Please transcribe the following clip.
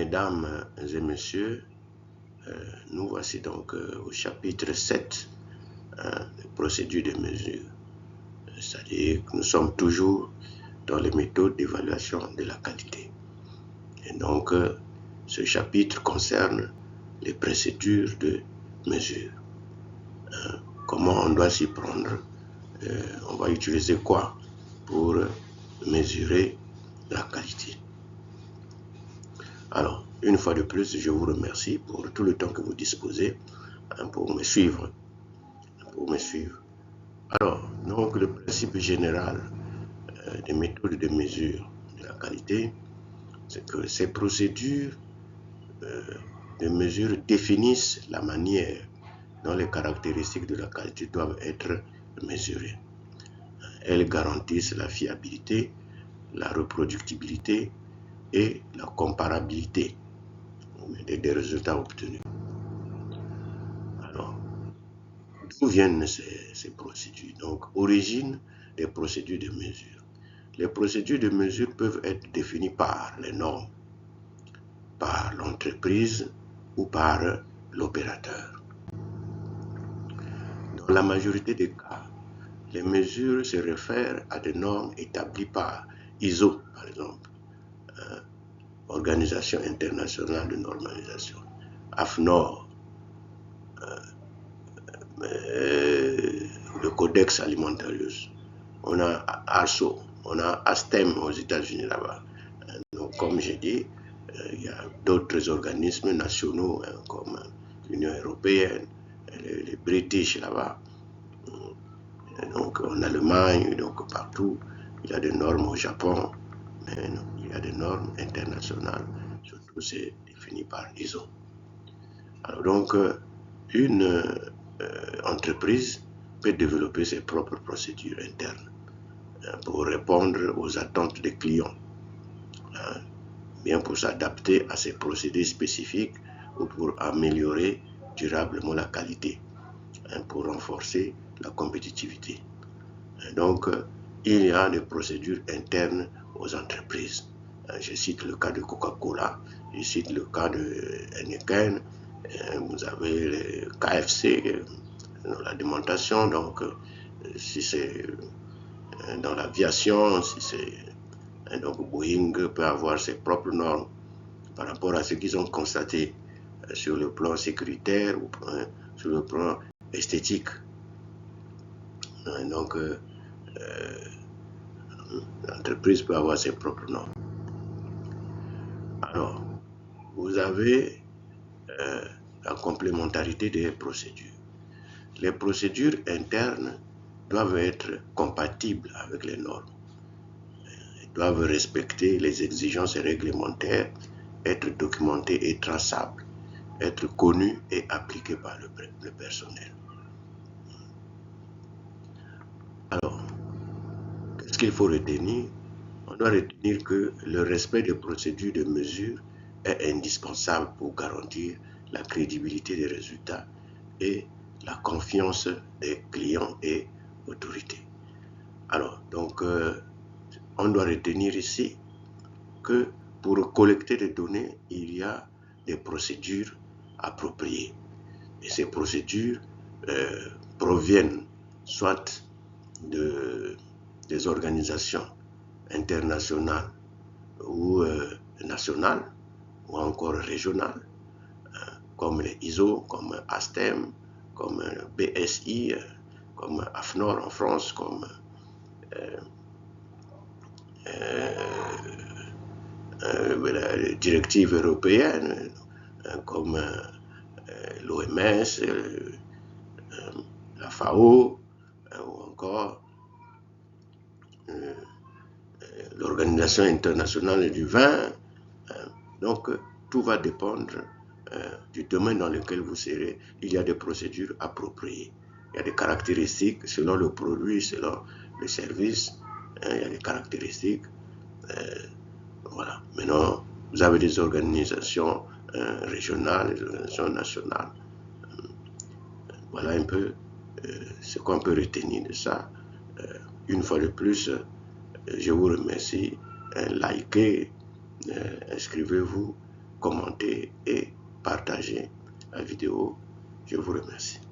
Mesdames et messieurs, nous voici donc au chapitre 7, des procédures de mesure. C'est-à-dire que nous sommes toujours dans les méthodes d'évaluation de la qualité. Et donc, ce chapitre concerne les procédures de mesure. Comment on doit s'y prendre, on va utiliser quoi pour mesurer la qualité. Alors, une fois de plus, je vous remercie pour tout le temps que vous disposez pour me suivre. Alors, donc le principe général des méthodes de mesure de la qualité, c'est que ces procédures de mesure définissent la manière dont les caractéristiques de la qualité doivent être mesurées. Elles garantissent la fiabilité, la reproductibilité et la comparabilité des résultats obtenus. Alors, d'où viennent ces procédures? Donc, origine des procédures de mesure. Les procédures de mesure peuvent être définies par les normes, par l'entreprise ou par l'opérateur. Dans la majorité des cas, les mesures se réfèrent à des normes établies par ISO, par exemple, Organisation internationale de normalisation, AFNOR, le Codex Alimentarius, on a ARSO, on a ASTEM aux États-Unis là-bas. Donc, comme j'ai dit, il y a d'autres organismes nationaux comme l'Union européenne, les British là-bas. Donc en Allemagne, donc partout, il y a des normes au Japon, mais il y a des normes internationales, surtout c'est défini par ISO. Alors donc, une entreprise peut développer ses propres procédures internes pour répondre aux attentes des clients, bien pour s'adapter à ces procédés spécifiques ou pour améliorer durablement la qualité, pour renforcer la compétitivité. Donc, il y a des procédures internes aux entreprises. Je cite le cas de Coca-Cola, je cite le cas de Heineken, vous avez le KFC dans l'alimentation, donc si c'est dans l'aviation, si c'est donc Boeing peut avoir ses propres normes par rapport à ce qu'ils ont constaté sur le plan sécuritaire ou sur le plan esthétique. Donc, l'entreprise peut avoir ses propres normes. Alors, vous avez la complémentarité des procédures. Les procédures internes doivent être compatibles avec les normes. Elles doivent respecter les exigences réglementaires, être documentées et traçables, être connues et appliquées par le personnel. Alors, qu'est-ce qu'il faut retenir? On doit retenir que le respect des procédures de mesure est indispensable pour garantir la crédibilité des résultats et la confiance des clients et autorités. Alors, donc, on doit retenir ici que pour collecter des données, il y a des procédures appropriées. Et ces procédures proviennent soit des organisations internationales ou nationales ou encore régionales, comme les ISO, comme ASTEM, comme BSI, comme AFNOR en France, comme la directive européenne, comme l'OMS, la FAO, ou encore l'Organisation internationale du vin. Donc, tout va dépendre du domaine dans lequel vous serez. Il y a des procédures appropriées. Il y a des caractéristiques selon le produit, selon le service. Il y a des caractéristiques. Voilà. Maintenant, vous avez des organisations régionales, des organisations nationales. Voilà un peu ce qu'on peut retenir de ça. Une fois de plus, je vous remercie. Likez, inscrivez-vous commentez et partagez la vidéo. Je vous remercie.